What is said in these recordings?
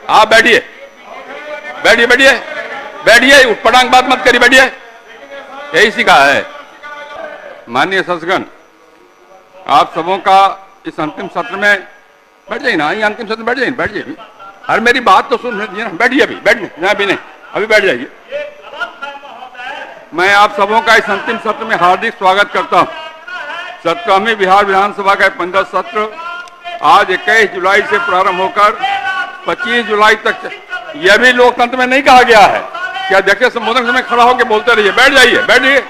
आप बैठिए, बैठिए, बैठिए, बैठिए, उठपटांग बात मत करिए, बैठिए, यही सीखा है। माननीय सदस्यगण, आप सबों का इस अंतिम सत्र में बैठ जाइए ना, ये अंतिम सत्र में बैठ जाइए, बैठ जाइए। अरे मेरी बात तो सुन लीजिए ना, बैठिए, अभी बैठिए, अभी नहीं, अभी बैठ जाइए। मैं आप सबों का इस अंतिम सत्र में हार्दिक स्वागत करता हूं। 17वीं बिहार विधानसभा का 15 सत्र आज 21 जुलाई से प्रारंभ होकर 25 जुलाई तक। यह भी लोकतंत्र में नहीं कहा गया है कि अध्यक्ष संबोधन समय खड़ा होकर बोलते रहिए, बैठ जाइए, बैठिए।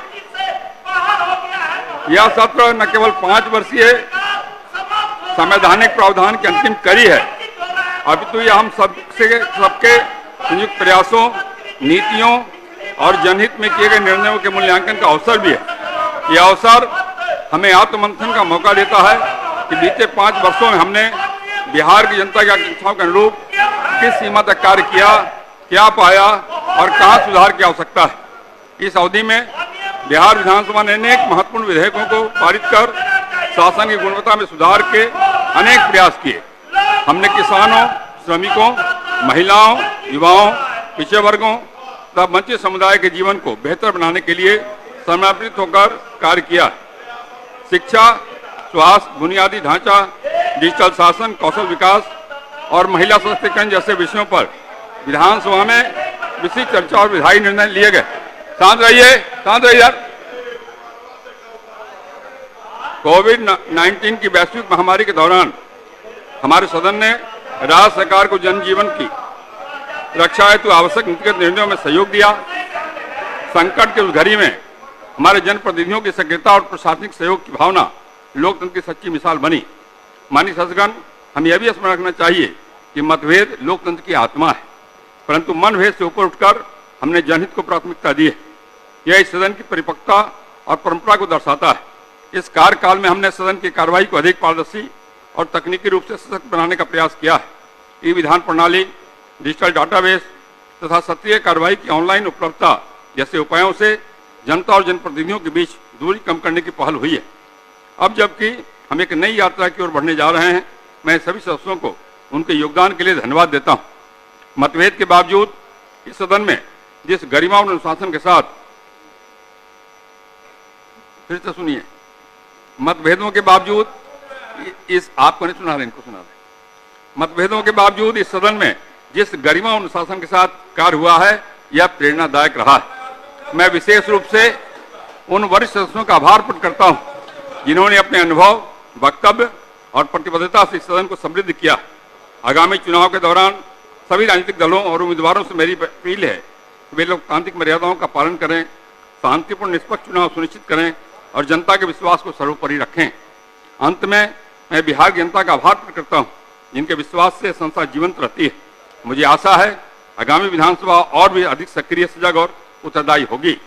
यह सत्र न केवल 5 वर्षीय संवैधानिक प्रावधान की अंतिम कड़ी है, अभी तो यह हम सबके संयुक्त प्रयासों, नीतियों और जनहित में किए गए निर्णयों के मूल्यांकन का अवसर भी है। यह अवसर हमें आत्ममंथन का मौका देता है कि बीते 5 वर्षों में हमने बिहार की जनता की आकांक्षाओं के अनुरूप किस सीमा तक कार्य किया, क्या पाया और कहां सुधार की आवश्यकता है। इस अवधि में बिहार विधानसभा ने अनेक महत्वपूर्ण विधेयकों को पारित कर शासन की गुणवत्ता में सुधार के अनेक प्रयास किए। हमने किसानों, श्रमिकों, महिलाओं, युवाओं, पिछड़े वर्गों तथा वंचित समुदाय के जीवन को बेहतर बनाने के लिए समर्पित होकर कार्य किया। शिक्षा, स्वास्थ्य, बुनियादी ढांचा, डिजिटल शासन, कौशल विकास और महिला सशक्तिकरण जैसे विषयों पर विधानसभा में विस्तृत चर्चा और विधायी निर्णय लिए गए। शांत रहिए, शांत रहिए यार। कोविड-19 की वैश्विक महामारी के दौरान हमारे सदन ने राज्य सरकार को जनजीवन की रक्षा हेतु आवश्यक नीतिगत निर्णयों में सहयोग दिया। संकट की उस घड़ी में हमारे जनप्रतिनिधियों की सक्रियता और प्रशासनिक सहयोग की भावना लोकतंत्र की सच्ची मिसाल बनी। माननीय सदस्यगण, हम यह भी स्मरण रखना चाहिए कि मतभेद लोकतंत्र की आत्मा है, परंतु मनभेद से ऊपर उठकर हमने जनहित को प्राथमिकता दी है। यह इस सदन की परिपक्वता और परंपरा को दर्शाता है। इस कार्यकाल में हमने सदन की कार्यवाही को अधिक पारदर्शी और तकनीकी रूप से सशक्त बनाने का प्रयास किया है। ई विधान प्रणाली, डिजिटल डाटाबेस तथा सत्रीय कार्यवाही की ऑनलाइन उपलब्धता जैसे उपायों से जनता और जनप्रतिनिधियों के बीच दूरी कम करने की पहल हुई है। अब जबकि हम एक नई यात्रा की ओर बढ़ने जा रहे हैं, मैं सभी सदस्यों को उनके योगदान के लिए धन्यवाद देता हूँ। मतभेद के बावजूद इस सदन में जिस गरिमा और अनुशासन के साथ, फिर से सुनिए, मतभेदों के बावजूद इस आपको नहीं सुना रहे, इनको सुना रहे। मतभेदों के बावजूद इस सदन में जिस गरिमा और अनुशासन के साथ कार्य हुआ है, यह प्रेरणादायक रहा है। मैं विशेष रूप से उन वरिष्ठ सदस्यों का आभार प्रकट करता हूं जिन्होंने अपने अनुभव, वक्तव्य और प्रतिबद्धता से इस सदन को समृद्ध किया। आगामी चुनाव के दौरान सभी राजनीतिक दलों और उम्मीदवारों से मेरी अपील है कि वे लोकतांत्रिक मर्यादाओं का पालन करें, शांतिपूर्ण निष्पक्ष चुनाव सुनिश्चित करें और जनता के विश्वास को सर्वोपरि रखें। अंत में मैं बिहार की जनता का आभार प्रकट करता हूँ जिनके विश्वास से संस्था जीवंत रहती है। मुझे आशा है आगामी विधानसभा और भी अधिक सक्रिय, सजग और उत्तरदायी होगी।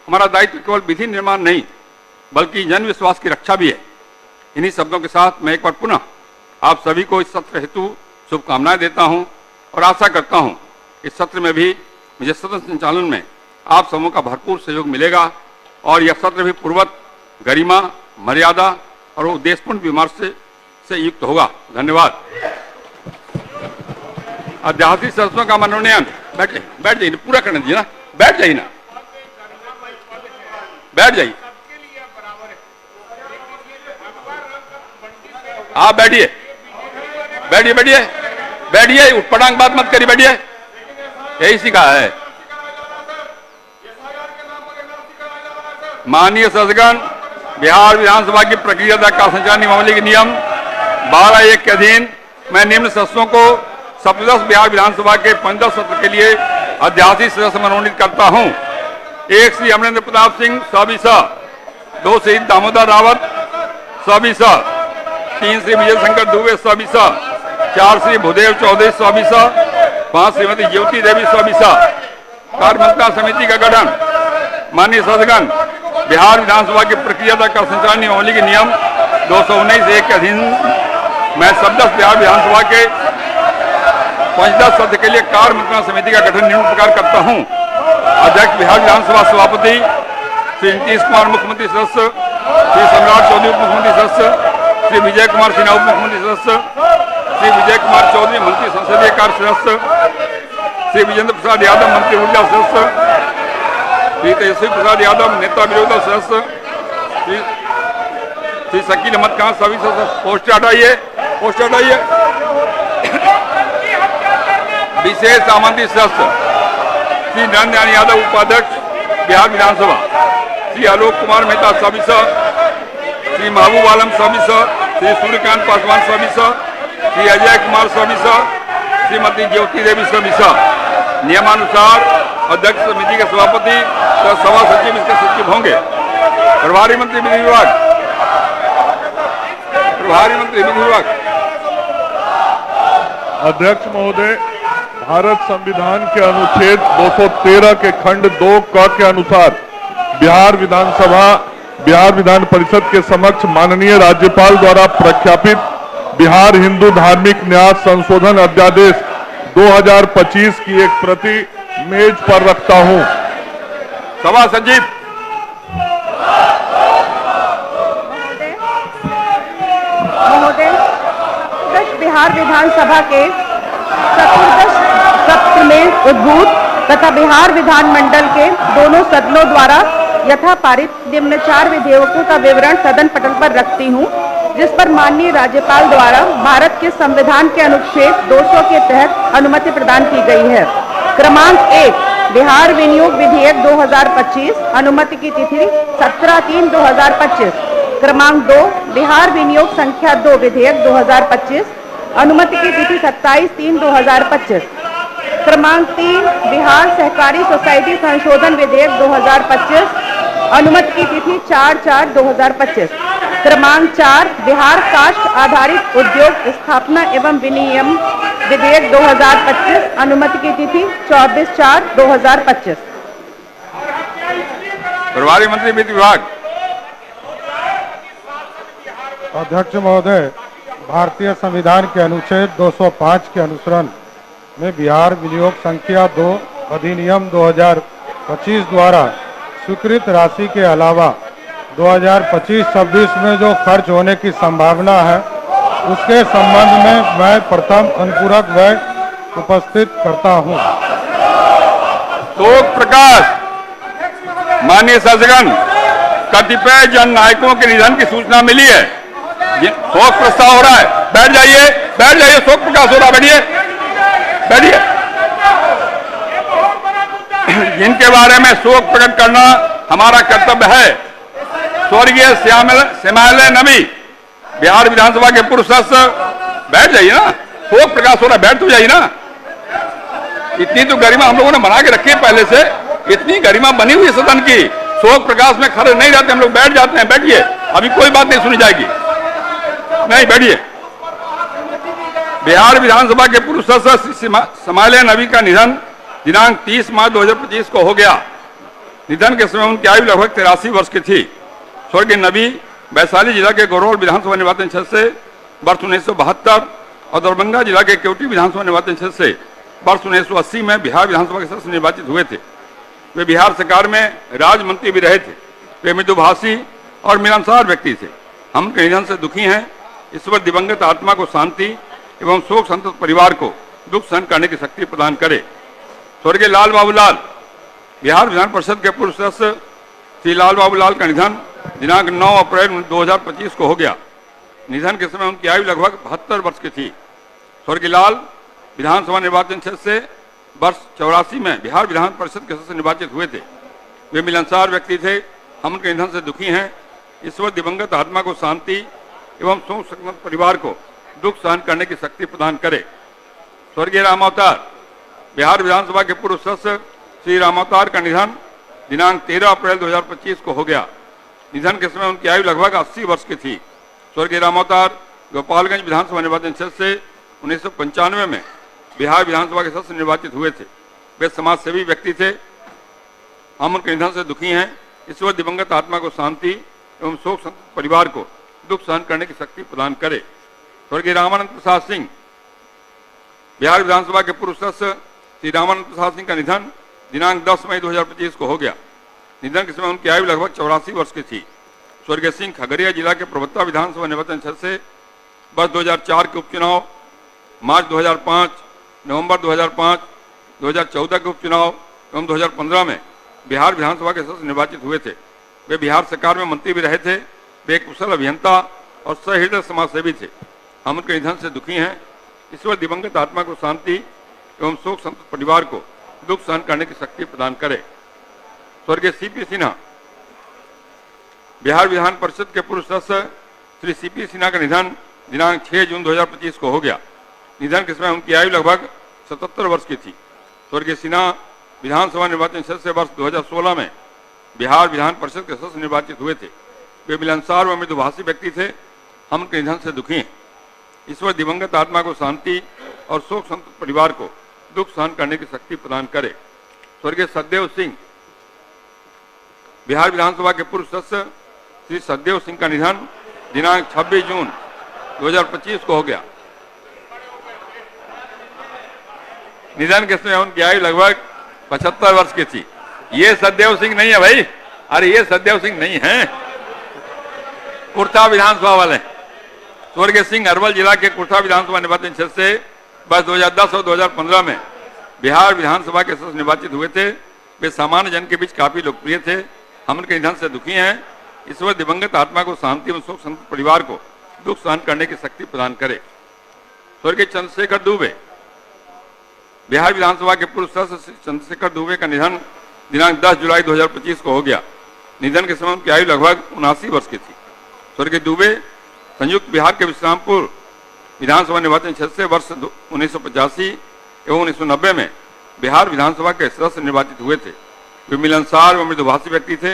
हमारा दायित्व केवल विधि निर्माण नहीं बल्कि जन विश्वास की रक्षा भी है। इन्हीं शब्दों के साथ मैं एक बार पुनः आप सभी को इस सत्र हेतु शुभकामनाएं देता हूं और आशा करता हूं इस सत्र में भी मुझे सदन संचालन में आप सबों का भरपूर सहयोग मिलेगा और यह सत्र भी पूर्वत गरिमा, मर्यादा और उद्देश्यपूर्ण विमर्श से युक्त होगा। धन्यवाद। अध्यादेश सदस्यों का मनोनयन, बैठ जाइए, पूरा करने दीजिए ना, बैठ जाइए ना, बैठ जाइए, आप बैठिए, बैठिए, बैठिए, बैठिए, उठपटांग बात मत करिए, बैठिए, यही सीखा है। माननीय सदस्यगण, बिहार विधानसभा की प्रक्रिया का संचालन नियमावली के नियम 12(1) के अधीन मैं निम्न सदस्यों को सप्तदश बिहार विधानसभा के 15 सत्र के लिए अध्यादेश सदस्य मनोनीत करता हूं। 1 श्री अमरेंद्र प्रताप सिंह सविसा, 2 श्री दामोदर रावत सविसा, 3 श्री विजय शंकर दुबे सविसा, 4 श्री भूदेव चौधरी सविसा, 5 श्रीमती ज्योति देवी सविसा। कार्यमंत्रणा समिति का गठन। माननीय सदस्यगण, बिहार विधानसभा की प्रक्रिया का संचालन नियमावली के नियम 219(1) के अधीन मैं सप्तदश बिहार विधानसभा के 15 सत्र के लिए कार्यमंत्रणा समिति का गठन निम्न प्रकार करता हूं। अध्यक्ष बिहार विधानसभा सभापति श्री नीतीश कुमार मुख्यमंत्री सदस्य, श्री सम्राट चौधरी उप मुख्यमंत्री सदस्य, श्री विजय कुमार सिन्हा उप मुख्यमंत्री सदस्य, श्री विजय कुमार चौधरी मंत्री संसदीय कार्य सदस्य, श्री विजेंद्र प्रसाद यादव मंत्री ऊर्जा सदस्य, श्री तेजस्वी प्रसाद यादव नेता विरोधी दल सदस्य, श्री शकील अहमद खान सभी सदस्य। पोस्टर हटाइए, पोस्टर हटाइए। विशेष आमंत्रित सदस्य श्री नरेंद्र यादव उपाध्यक्ष बिहार विधानसभा, श्री आलोक कुमार मेहता सविसा, श्री महबूब आलम सविसा, श्री सूर्यकांत पासवान सविसा, श्री अजय कुमार सविसा, श्रीमती ज्योति देवी सविसा। नियमानुसार अध्यक्ष समिति के सभापति तथा सभा सचिव इसके सचिव होंगे। प्रभारी मंत्री विधि विभाग, प्रभारी मंत्री विधि विभाग। अध्यक्ष महोदय, भारत संविधान के अनुच्छेद 213 के खंड 2 क के अनुसार बिहार विधान परिषद के समक्ष माननीय राज्यपाल द्वारा प्रख्यापित बिहार हिंदू धार्मिक न्यास संशोधन अध्यादेश 2025 की एक प्रति मेज पर रखता हूं। सभा सचिव। महोदय, बिहार विधानसभा के चतुर्दश सत्र में उद्भूत तथा बिहार विधानमंडल के दोनों सदनों द्वारा यथा पारित निम्न 4 विधेयकों का विवरण सदन पटल पर रखती हूं, जिस पर माननीय राज्यपाल द्वारा भारत के संविधान के अनुच्छेद 200 के तहत अनुमति प्रदान की गई है। क्रमांक 1, बिहार विनियोग विधेयक 2025, अनुमति की तिथि 17/3/2025। क्रमांक 2, बिहार विनियोग संख्या 2 विधेयक 2025, अनुमति की तिथि 27/3/2025। क्रमांक 3, बिहार सहकारी सोसाइटी संशोधन विधेयक 2025, अनुमति की तिथि 4/4/2025। क्रमांक 4, बिहार काष्ठ आधारित उद्योग स्थापना एवं विनियम विधेयक 2025, अनुमति की तिथि 24/4/2025। प्रभारी मंत्री विधि विभाग। अध्यक्ष महोदय, भारतीय संविधान के अनुच्छेद 205 के अनुसरण में बिहार विनियोग संख्या 2 अधिनियम 2025 द्वारा स्वीकृत राशि के अलावा 2025-26 में जो खर्च होने की संभावना है, उसके संबंध में मैं प्रथम अनुपूरक व्यय उपस्थित करता हूं। शोक प्रकाश। माननीय शासकगण, कतिपय जन नायकों के निधन की सूचना मिली है। शोक प्रस्ताव हो रहा है। बैठ जाइए, बैठ जाइए। शोक प्रकाश हो रहा है। बैठिए, बैठिए। जिनके बारे में शोक प्रकट करना हमारा कर्तव्य है। स्वर्गीय श्यामल नबी, बिहार विधानसभा के पूर्व सदस्य। बैठ जाइए ना, शोक प्रकाश हो रहा है, बैठ तो जाइए ना। इतनी तो गरिमा हम लोगों ने बना के रखी है पहले से, इतनी गरिमा बनी हुई है सदन की। शोक प्रकाश में खड़े नहीं रहते हम लोग, बैठ जाते हैं। बैठिए, अभी कोई बात नहीं सुनी जाएगी। नहीं, बैठिए। बिहार विधानसभा के पूर्व सदस्य श्री श्यामल नबी का निधन दिनांक 30 मार्च 2025 को हो गया। निधन के समय उनकी आयु लगभग 83 वर्ष की थी। स्वर्गीय नबी वैशाली जिला के गौरौल विधानसभा निर्वाचन क्षेत्र से वर्ष 1972 और दरभंगा जिला के केवटी विधानसभा निर्वाचन क्षेत्र से वर्ष 1980 में बिहार विधानसभा के सदस्य निर्वाचित हुए थे। वे बिहार सरकार में राज्य मंत्री भी रहे थे। वे मृदुभाषी और मिलनसार व्यक्ति थे। हम उनके निधन से दुखी हैं। ईश्वर दिवंगत आत्मा को शांति एवं शोक संतप्त परिवार को दुख सहन करने की शक्ति प्रदान करे। स्वर्गीय लाल बाबू लाल, बिहार विधान परिषद के पूर्व सदस्य श्री लाल बाबू लाल का निधन दिनांक 9 अप्रैल 2025 को हो गया। निधन के समय उनकी आयु लगभग 72 वर्ष की थी। स्वर्गीय लाल विधानसभा निर्वाचन क्षेत्र से वर्ष 84 में बिहार विधान परिषद के सदस्य निर्वाचित हुए थे। वे मिलनसार व्यक्ति थे। हम उनके निधन से दुखी हैं। ईश्वर दिवंगत आत्मा को शांति एवं शोक संतप्त परिवार को दुख सहन करने की शक्ति प्रदान करे। स्वर्गीय रामावतार, बिहार विधानसभा के पूर्व सदस्य श्री रामावतार का निधन दिनांक 13 अप्रैल 2025 को हो गया। निधन के समय उनकी आयु लगभग 80 वर्ष की थी। स्वर्गीय रामावतार गोपालगंज विधानसभा निर्वाचन क्षेत्र से 1995 में बिहार विधानसभा के सदस्य निर्वाचित हुए थे। वे समाज सेवी व्यक्ति थे। हम उनके निधन से दुखी हैं। ईश्वर दिवंगत आत्मा को शांति एवं शोक संतप्त परिवार को दुख सहन करने की शक्ति प्रदान करे। स्वर्गीय रामानंद प्रसाद सिंह, बिहार विधानसभा के पूर्व सदस्य श्री रामानंद प्रसाद सिंह का निधन दिनांक 10 मई 2025 को हो गया। निधन के समय उनकी आयु लगभग 84 वर्ष की थी। स्वर्गीय सिंह खगड़िया जिला के प्रवक्ता विधानसभा निर्वाचन क्षेत्र से वर्ष 2004 के उपचुनाव मार्च 2005, नवंबर 2005, 2014 के उपचुनाव एवं 2015 में बिहार विधानसभा के सदस्य निर्वाचित हुए थे। वे बिहार सरकार में मंत्री भी रहे थे। वे एक कुशल अभियंता और सहृदय समाजसेवी थे। हम उनके निधन से दुखी हैं। ईश्वर दिवंगत आत्मा को शांति एवं शोक संतप्त परिवार को दुख सहन करने की शक्ति प्रदान करे। स्वर्गीय सीपी सिन्हा। बिहार विधान परिषद के पूर्व सदस्य श्री सीपी सिन्हा का निधन दिनांक 6 जून 2025 को हो गया। निधन के समय उनकी आयु लगभग 77 वर्ष की थी। स्वर्गीय सिन्हा विधानसभा निर्वाचन क्षेत्र से वर्ष 2016 में बिहार विधान परिषद के सदस्य निर्वाचित हुए थे। वे मिलनसार व मृदुभाषी व्यक्ति थे। हम उनके निधन से दुखी हैं। ईश्वर दिवंगत आत्मा को शांति और शोक संतप्त परिवार को दुख सहन करने की शक्ति प्रदान करे। स्वर्गीय सतदेव सिंह। बिहार विधानसभा के पूर्व सदस्य श्री सतदेव सिंह का निधन दिनांक 26 जून 2025 को हो गया। निधन के समय उनकी आयु लगभग 75 वर्ष की थी। ये सतदेव सिंह नहीं है भाई, अरे ये सतदेव सिंह नहीं है, कुर्था विधानसभा वाले। स्वर्गीय सिंह अरवल जिला के कुर्था विधानसभा निर्वाचन क्षेत्र से वर्ष 2010 और 2015 में बिहार विधानसभा के सदस्य निर्वाचित हुए थे। वे सामान्य जन के बीच काफी लोकप्रिय थे। हम उनके निधन से दुखी हैं। ईश्वर दिवंगत आत्मा को शांति एवं शोक संतप्त परिवार को दुख सहन करने की शक्ति प्रदान करे। स्वर्गीय चंद्रशेखर दुबे। बिहार विधानसभा के पूर्व सदस्य श्री चंद्रशेखर दुबे का निधन दिनांक 10 जुलाई 2025 को हो गया। निधन के समय उनकी आयु लगभग 79 वर्ष की थी। स्वर्गीय दुबे संयुक्त बिहार के विश्रामपुर विधानसभा निर्वाचन क्षेत्र से वर्ष 1985 एवं 1990 में बिहार विधानसभा के सदस्य निर्वाचित हुए थे। वे मिलनसार व मृदुभाषी व्यक्ति थे।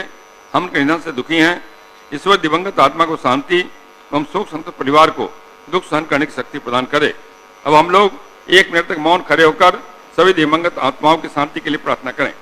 हम उनके निधन से दुखी हैं। ईश्वर दिवंगत आत्मा को शांति एवं शोक संतप्त परिवार को दुख सहन करने की शक्ति प्रदान करे। अब हम लोग 1 मिनट तक मौन खड़े होकर सभी दिवंगत आत्माओं की शांति के लिए प्रार्थना करें।